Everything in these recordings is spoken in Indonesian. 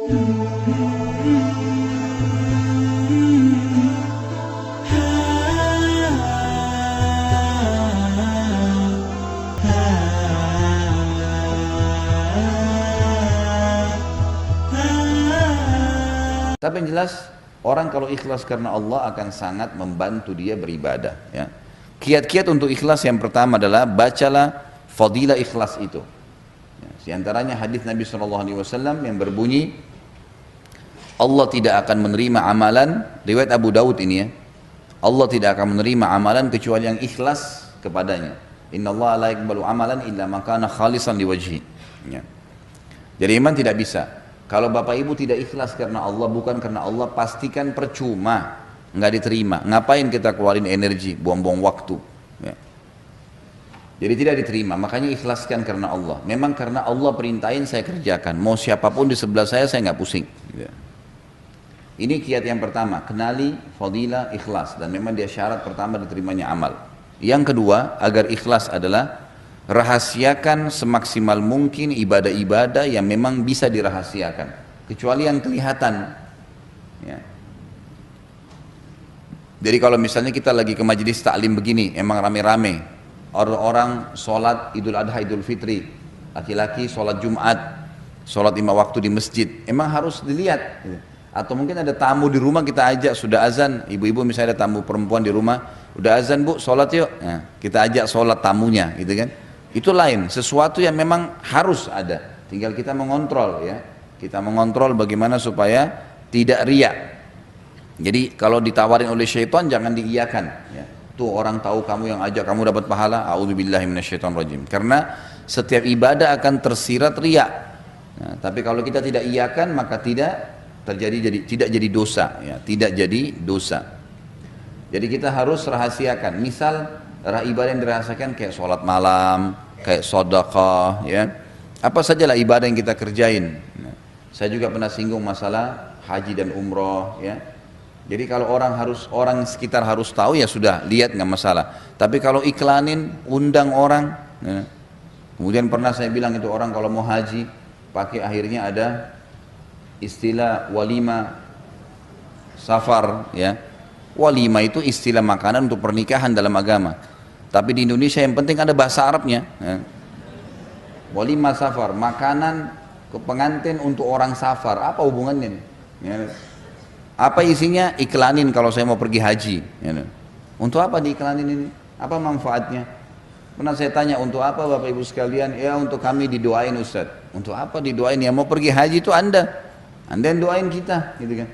Tapi yang jelas, orang kalau ikhlas karena Allah akan sangat membantu dia beribadah. Ya. Kiat-kiat untuk ikhlas yang pertama adalah bacalah fadilah ikhlas itu. Ya, di antaranya hadis Nabi SAW yang berbunyi, Allah tidak akan menerima amalan, riwayat Abu Daud ini ya, Allah tidak akan menerima amalan kecuali yang ikhlas kepadanya. Inna Allah la yaqbalu amalan illa ma kana khalisan liwajhi. Ya. Jadi iman tidak bisa. Kalau bapak ibu tidak ikhlas karena Allah, bukan karena Allah, pastikan percuma, nggak diterima. Ngapain kita keluarin energi, buang-buang waktu. Ya. Jadi tidak diterima, makanya ikhlaskan karena Allah. Memang karena Allah perintahin saya kerjakan, mau siapapun di sebelah saya nggak pusing. Ya. Ini kiat yang pertama, kenali fadilah ikhlas, dan memang dia syarat pertama diterimanya amal. Yang kedua, agar ikhlas adalah rahasiakan semaksimal mungkin ibadah-ibadah yang memang bisa dirahasiakan, kecuali yang kelihatan. Ya. Jadi kalau misalnya kita lagi ke majelis taklim begini, emang rame-rame, orang-orang sholat Idul Adha, Idul Fitri, laki-laki sholat Jumat, sholat 5 waktu di masjid, emang harus dilihat. Atau mungkin ada tamu di rumah kita ajak, sudah azan, ibu-ibu misalnya ada tamu perempuan di rumah, udah azan bu, sholat yuk, nah, kita ajak sholat tamunya, gitu kan? Itu lain, sesuatu yang memang harus ada. Tinggal kita mengontrol ya. Kita mengontrol bagaimana supaya tidak riya. Jadi kalau ditawarin oleh syaitan jangan diiyakan ya. Tuh orang tahu kamu yang ajak kamu dapat pahala, a'udzubillahi minasyaitonirrajim. Karena setiap ibadah akan tersirat riya. Nah, tapi kalau kita tidak iyakan maka tidak jadi dosa ya, tidak jadi dosa. Jadi kita harus rahasiakan. Misal ibadah yang dirasakan kayak sholat malam, kayak sedekah, ya, apa sajalah ibadah yang kita kerjain. Nah, saya juga pernah singgung masalah haji dan umroh, ya. Jadi kalau orang sekitar harus tahu ya sudah, lihat nggak masalah. Tapi kalau iklanin, undang orang, ya. Kemudian pernah saya bilang itu orang kalau mau haji, pakai akhirnya ada istilah walima safar, ya. Walima itu istilah makanan untuk pernikahan dalam agama. Tapi di Indonesia yang penting ada bahasa Arabnya. Ya. Walima safar, makanan ke pengantin untuk orang safar. Apa hubungannya? Ya. Apa isinya? Iklanin kalau saya mau pergi haji. Ya. Untuk apa diiklanin ini? Apa manfaatnya? Pernah saya tanya, untuk apa Bapak Ibu sekalian? Ya untuk kami didoain Ustaz. Untuk apa didoain? Ya mau pergi haji itu Anda yang doain kita, gitu kan?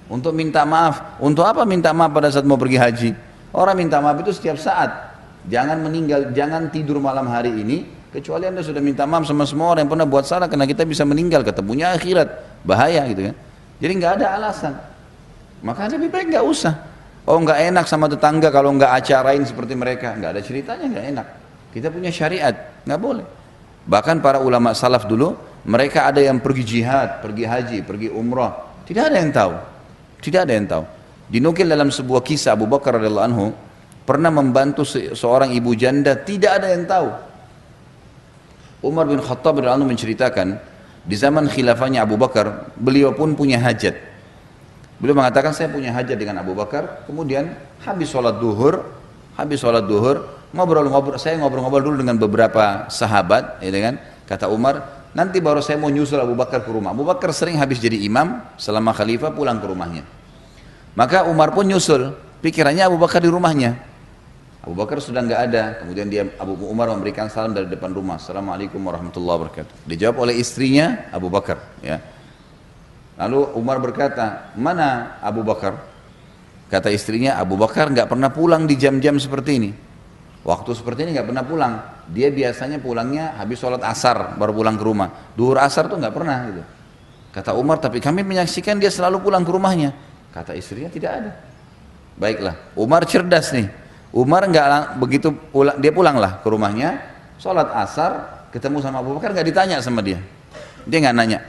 Untuk minta maaf. Untuk apa minta maaf pada saat mau pergi haji? Orang minta maaf itu setiap saat. Jangan meninggal, jangan tidur malam hari ini kecuali Anda sudah minta maaf sama semua orang yang pernah buat salah, karena kita bisa meninggal, ketemunya akhirat, bahaya gitu kan. Jadi nggak ada alasan. Maka lebih baik nggak usah. Oh nggak enak sama tetangga kalau nggak acarain seperti mereka, nggak ada ceritanya, nggak enak. Kita punya syariat, nggak boleh. Bahkan para ulama salaf dulu, mereka ada yang pergi jihad, pergi haji, pergi umrah, tidak ada yang tahu. Tidak ada yang tahu. Dinukil dalam sebuah kisah Abu Bakar radhiyallahu anhu pernah membantu seorang ibu janda, tidak ada yang tahu. Umar bin Khattab radhiyallahu anhu menceritakan, di zaman khilafahnya Abu Bakar, beliau pun punya hajat. Beliau mengatakan, saya punya hajat dengan Abu Bakar, kemudian habis sholat duhur, saya ngobrol-ngobrol dulu dengan beberapa sahabat, ya kan? Kata Umar, nanti baru saya mau nyusul Abu Bakar ke rumah. Abu Bakar sering habis jadi imam selama khalifah pulang ke rumahnya. Maka Umar pun nyusul, pikirannya Abu Bakar di rumahnya. Abu Bakar sudah nggak ada, kemudian Abu Umar memberikan salam dari depan rumah, Assalamualaikum warahmatullahi wabarakatuh. Dijawab oleh istrinya Abu Bakar, ya. Lalu Umar berkata, mana Abu Bakar? Kata istrinya, Abu Bakar nggak pernah pulang di jam-jam seperti ini. Waktu seperti ini nggak pernah pulang. Dia biasanya pulangnya habis sholat asar baru pulang ke rumah. Duhur asar tuh nggak pernah gitu. Kata Umar, tapi kami menyaksikan dia selalu pulang ke rumahnya. Kata istrinya, tidak ada. Baiklah, Umar cerdas nih. Umar nggak begitu pulang, dia pulanglah ke rumahnya, sholat asar, ketemu sama Abu Bakar, nggak ditanya sama dia. Dia nggak nanya.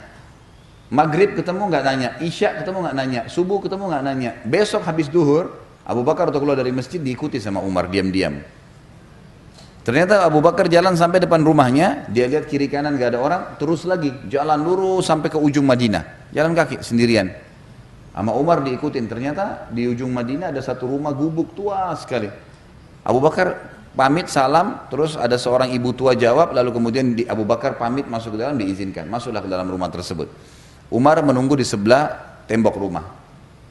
Maghrib ketemu nggak nanya, Isya ketemu nggak nanya, subuh ketemu nggak nanya. Besok habis duhur, Abu Bakar waktu keluar dari masjid diikuti sama Umar diam-diam. Ternyata Abu Bakar jalan sampai depan rumahnya, dia lihat kiri kanan nggak ada orang, terus lagi jalan lurus sampai ke ujung Madinah. jalan kaki sendirian. Sama Umar diikutin, ternyata di ujung Madinah ada satu rumah gubuk tua sekali. Abu Bakar pamit salam, terus ada seorang ibu tua jawab, lalu kemudian Abu Bakar pamit masuk ke dalam, diizinkan, masuklah ke dalam rumah tersebut. Umar menunggu di sebelah tembok rumah.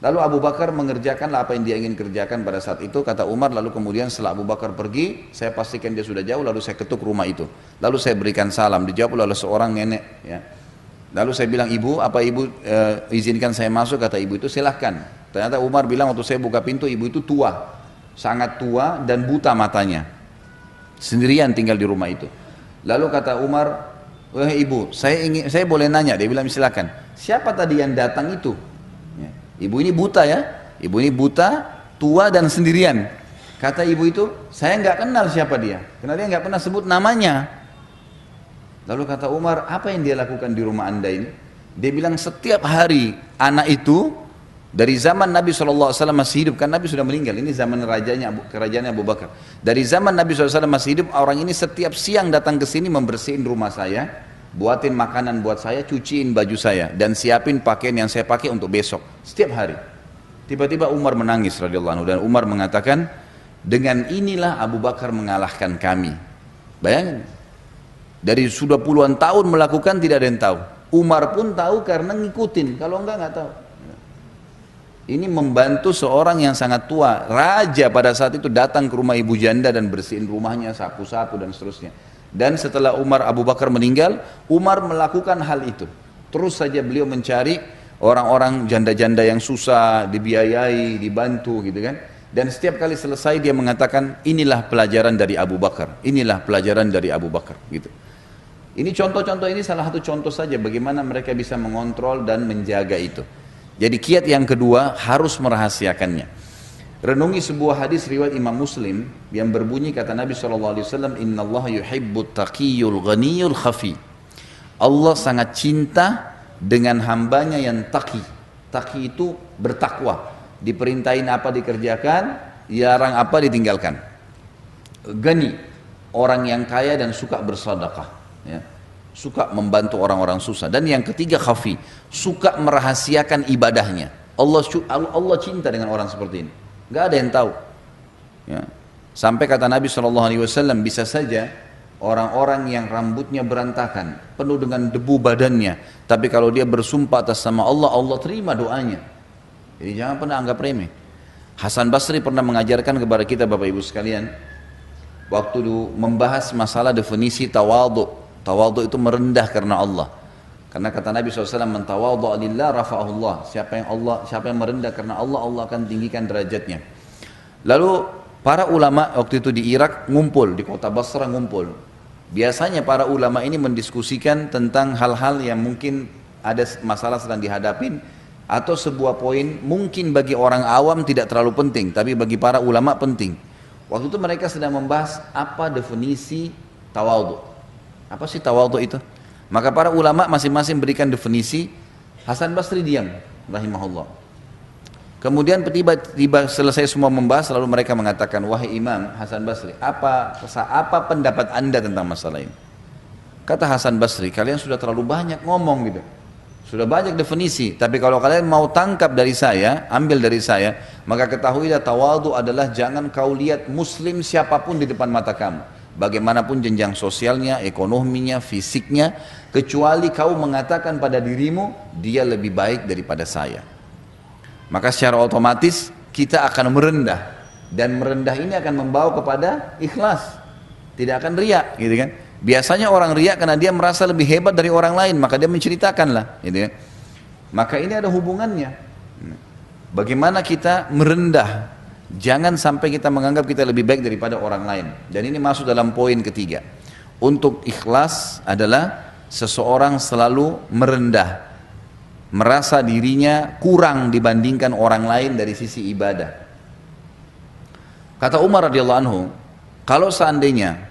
Lalu Abu Bakar mengerjakanlah apa yang dia ingin kerjakan pada saat itu, kata Umar, lalu kemudian setelah Abu Bakar pergi, saya pastikan dia sudah jauh, lalu saya ketuk rumah itu. Lalu saya berikan salam, dijawab oleh seorang nenek, ya. Lalu saya bilang, ibu, apa ibu izinkan saya masuk? Kata ibu itu, silahkan. Ternyata Umar bilang waktu saya buka pintu, ibu itu tua, sangat tua dan buta matanya, sendirian tinggal di rumah itu. Lalu kata Umar, wahai ibu, saya boleh nanya? Dia bilang, silakan. Siapa tadi yang datang itu? Ya. Ibu ini buta ya, ibu ini buta, tua dan sendirian. Kata ibu itu, saya nggak kenal siapa dia, karena dia nggak pernah sebut namanya. Lalu kata Umar, apa yang dia lakukan di rumah anda ini? Dia bilang, setiap hari anak itu, dari zaman Nabi SAW masih hidup, kan Nabi sudah meninggal, ini zaman kerajaannya Abu Bakar. Dari zaman Nabi SAW masih hidup, orang ini setiap siang datang ke sini membersihin rumah saya, buatin makanan buat saya, cuciin baju saya, dan siapin pakaian yang saya pakai untuk besok, setiap hari. Tiba-tiba Umar menangis radhiyallahu anhu, dan Umar mengatakan, dengan inilah Abu Bakar mengalahkan kami. Bayangin. Dari sudah puluhan tahun melakukan, tidak ada yang tahu. Umar pun tahu karena ngikutin, kalau enggak tahu. Ini membantu seorang yang sangat tua, raja pada saat itu datang ke rumah ibu janda dan bersihin rumahnya, sapu-sapu dan seterusnya. Dan setelah Abu Bakar meninggal, Umar melakukan hal itu. Terus saja beliau mencari orang-orang janda-janda yang susah, dibiayai, dibantu gitu kan. Dan setiap kali selesai dia mengatakan, inilah pelajaran dari Abu Bakar, inilah pelajaran dari Abu Bakar gitu. Ini contoh-contoh, ini salah satu contoh saja bagaimana mereka bisa mengontrol dan menjaga itu. Jadi kiat yang kedua harus merahasiakannya. Renungi sebuah hadis riwayat Imam Muslim yang berbunyi, kata Nabi SAW, Inna Allah yuhibbut taqiyul ghaniyul khafi. Allah sangat cinta dengan hambanya yang taqi. Taqi itu bertakwa. Diperintahin apa dikerjakan, dilarang apa ditinggalkan. Gani, orang yang kaya dan suka bersedekah. Ya, suka membantu orang-orang susah. Dan yang ketiga khafi, suka merahasiakan ibadahnya. Allah cinta dengan orang seperti ini, nggak ada yang tahu ya. Sampai kata Nabi SAW, bisa saja orang-orang yang rambutnya berantakan, penuh dengan debu badannya, tapi kalau dia bersumpah atas nama Allah, Allah terima doanya. Jadi jangan pernah anggap remeh. Hasan Basri pernah mengajarkan kepada kita Bapak Ibu sekalian, waktu membahas masalah definisi tawadhu. Tawadhu itu merendah karena Allah. Karena kata Nabi SAW, man tawadhu'a lillah rafa'ahullah. Siapa yang merendah karena Allah, Allah akan tinggikan derajatnya. Lalu para ulama waktu itu di Irak ngumpul, di kota Basra ngumpul. Biasanya para ulama ini mendiskusikan tentang hal-hal yang mungkin ada masalah sedang dihadapin, atau sebuah poin mungkin bagi orang awam tidak terlalu penting, tapi bagi para ulama penting. Waktu itu mereka sedang membahas apa definisi tawadhu. Apa sih tawadhu itu? Maka para ulama masing-masing berikan definisi. Hasan Basri diam, rahimahullah. Kemudian tiba-tiba selesai semua membahas, lalu mereka mengatakan, wahai Imam Hasan Basri, apa pendapat anda tentang masalah ini? Kata Hasan Basri, kalian sudah terlalu banyak ngomong gitu. Sudah banyak definisi, tapi kalau kalian mau tangkap dari saya, ambil dari saya, maka ketahuilah tawadhu adalah jangan kau lihat muslim siapapun di depan mata kamu. Bagaimanapun jenjang sosialnya, ekonominya, fisiknya, kecuali kau mengatakan pada dirimu, dia lebih baik daripada saya. Maka secara otomatis kita akan merendah, dan merendah ini akan membawa kepada ikhlas, tidak akan riak, gitu kan? Biasanya orang riak karena dia merasa lebih hebat dari orang lain, maka dia menceritakanlah, gitu kan? Maka ini ada hubungannya. Bagaimana kita merendah? Jangan sampai kita menganggap kita lebih baik daripada orang lain. Dan ini masuk dalam poin ketiga. Untuk ikhlas adalah seseorang selalu merendah, merasa dirinya kurang dibandingkan orang lain dari sisi ibadah. Kata Umar radhiyallahu anhu, kalau seandainya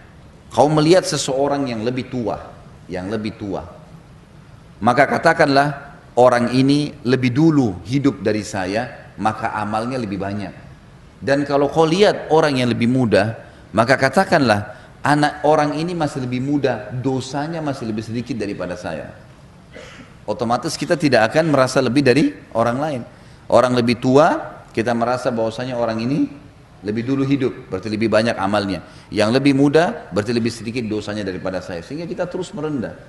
kau melihat seseorang yang lebih tua, maka katakanlah orang ini lebih dulu hidup dari saya, maka amalnya lebih banyak. Dan kalau kau lihat orang yang lebih muda, maka katakanlah anak orang ini masih lebih muda, dosanya masih lebih sedikit daripada saya. Otomatis kita tidak akan merasa lebih dari orang lain. Orang lebih tua, kita merasa bahwasanya orang ini lebih dulu hidup, berarti lebih banyak amalnya. Yang lebih muda, berarti lebih sedikit dosanya daripada saya. Sehingga kita terus merendah.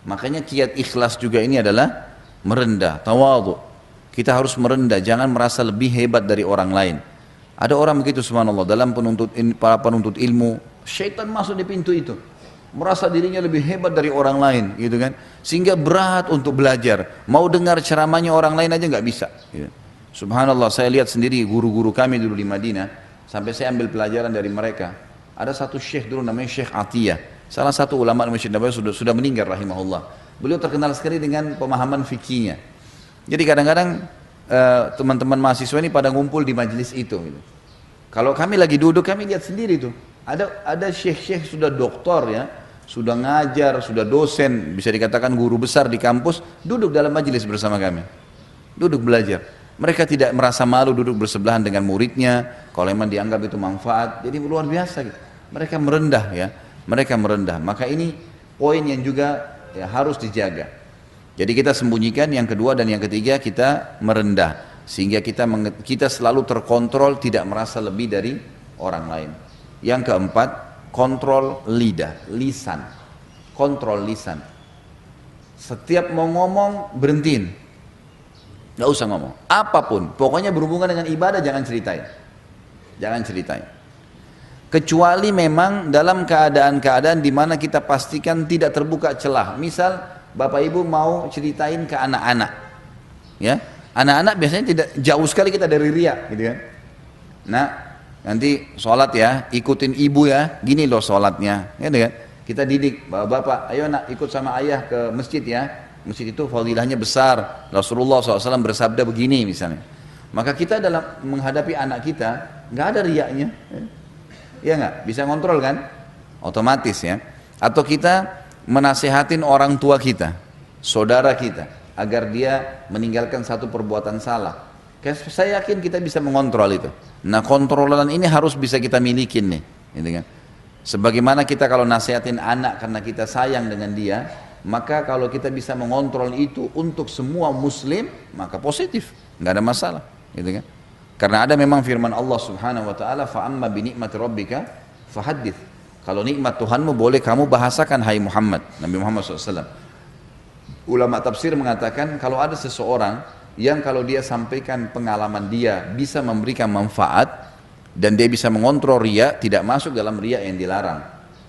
Makanya kiat ikhlas juga ini adalah merendah, tawadhu. Kita harus merendah, jangan merasa lebih hebat dari orang lain. Ada orang begitu subhanallah, dalam para penuntut ilmu, syaitan masuk di pintu itu. Merasa dirinya lebih hebat dari orang lain, gitu kan? Sehingga berat untuk belajar. Mau dengar ceramahnya orang lain aja nggak bisa. Gitu. Subhanallah, saya lihat sendiri guru-guru kami dulu di Madinah, sampai saya ambil pelajaran dari mereka. Ada satu syekh dulu namanya Syekh Atiyah, salah satu ulama Masjid Nabawi sudah meninggal rahimahullah. Beliau terkenal sekali dengan pemahaman fikihnya. Jadi kadang-kadang teman-teman mahasiswa ini pada ngumpul di majelis itu. Gitu. Kalau kami lagi duduk, kami lihat sendiri tuh. Ada syekh-syekh sudah doktor ya, sudah ngajar, sudah dosen, bisa dikatakan guru besar di kampus, duduk dalam majelis bersama kami. Duduk belajar. Mereka tidak merasa malu duduk bersebelahan dengan muridnya, kalau memang dianggap itu manfaat. Jadi luar biasa gitu. Mereka merendah ya, mereka merendah. Maka ini poin yang juga ya, harus dijaga. Jadi kita sembunyikan, yang kedua dan yang ketiga kita merendah. Sehingga kita selalu terkontrol, tidak merasa lebih dari orang lain. Yang keempat, kontrol lisan. Kontrol lisan. Setiap mau ngomong, berhentiin. Gak usah ngomong. Apapun, pokoknya berhubungan dengan ibadah jangan ceritain. Jangan ceritain. Kecuali memang dalam keadaan-keadaan di mana kita pastikan tidak terbuka celah. Misal, Bapak Ibu mau ceritain ke anak-anak. Ya, anak-anak biasanya tidak jauh sekali kita dari riya, gitu kan. Nah, nanti sholat ya, ikutin ibu ya, gini loh sholatnya, ya kan? Kita didik, bapak, ayo nak ikut sama ayah ke masjid ya. Masjid itu fadilahnya besar. Rasulullah SAW bersabda begini misalnya. Maka kita dalam menghadapi anak kita, nggak ada riyanya, ya nggak, bisa kontrol kan? Otomatis ya. Atau kita menasehatin orang tua kita, saudara kita, agar dia meninggalkan satu perbuatan salah. Saya yakin kita bisa mengontrol itu. Nah, kontrolan ini harus bisa kita milikin nih, gitu kan? Sebagaimana kita kalau nasihatin anak karena kita sayang dengan dia, maka kalau kita bisa mengontrol itu untuk semua muslim, maka positif, nggak ada masalah, gitu kan? Karena ada memang firman Allah Subhanahu wa taala, fa amma bi ni'mati rabbika fahaddits. Kalau nikmat Tuhanmu boleh kamu bahasakan, hai Muhammad, Nabi Muhammad SAW. Ulama tafsir mengatakan kalau ada seseorang yang kalau dia sampaikan pengalaman dia bisa memberikan manfaat dan dia bisa mengontrol riya, tidak masuk dalam riya yang dilarang.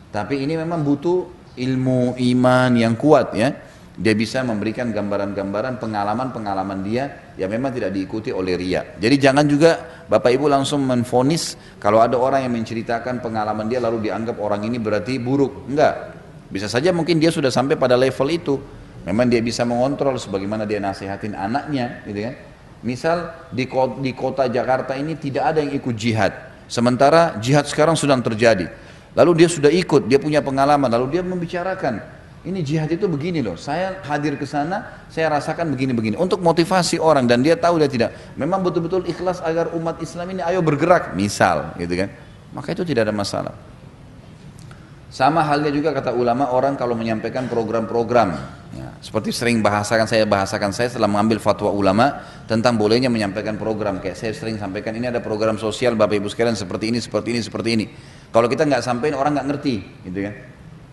Tapi ini memang butuh ilmu iman yang kuat ya. Dia bisa memberikan gambaran-gambaran pengalaman-pengalaman dia yang memang tidak diikuti oleh riya. Jadi jangan juga Bapak Ibu langsung menvonis kalau ada orang yang menceritakan pengalaman dia lalu dianggap orang ini berarti buruk. Enggak. Bisa saja mungkin dia sudah sampai pada level itu. Memang dia bisa mengontrol sebagaimana dia nasihatin anaknya, gitu kan. Misal di kota Jakarta ini tidak ada yang ikut jihad. Sementara jihad sekarang sedang terjadi. Lalu dia sudah ikut, dia punya pengalaman, lalu dia membicarakan. Ini jihad itu begini loh, saya hadir ke sana, saya rasakan begini-begini. Untuk motivasi orang dan dia tahu dia tidak. Memang betul-betul ikhlas agar umat Islam ini ayo bergerak, misal, gitu kan. Maka itu tidak ada masalah. Sama halnya juga kata ulama, orang kalau menyampaikan program-program, ya, seperti sering saya bahasakan setelah mengambil fatwa ulama tentang bolehnya menyampaikan program. Kayak saya sering sampaikan, ini ada program sosial Bapak Ibu sekalian seperti ini, seperti ini, seperti ini. Kalau kita nggak sampaikan orang nggak ngerti, gitu kan.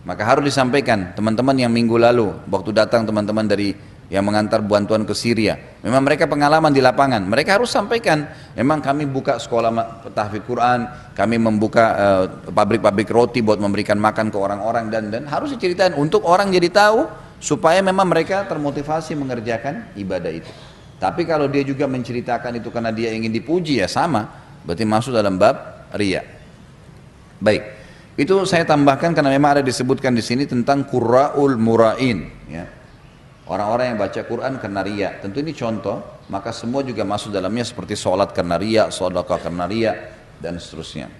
Maka harus disampaikan. Teman-teman yang minggu lalu waktu datang teman-teman dari yang mengantar bantuan ke Syria, memang mereka pengalaman di lapangan, mereka harus sampaikan. Memang kami buka sekolah tahfidz Quran, kami membuka pabrik-pabrik roti buat memberikan makan ke orang-orang dan harus diceritain untuk orang jadi tahu supaya memang mereka termotivasi mengerjakan ibadah itu. Tapi kalau dia juga menceritakan itu karena dia ingin dipuji, ya sama, berarti masuk dalam bab riya. Baik. Itu saya tambahkan karena memang ada disebutkan di sini tentang qurra'ul mura'in, ya. Orang-orang yang baca Quran karena riya. Tentu ini contoh, maka semua juga masuk dalamnya seperti sholat karena riya, sedekah karena riya dan seterusnya.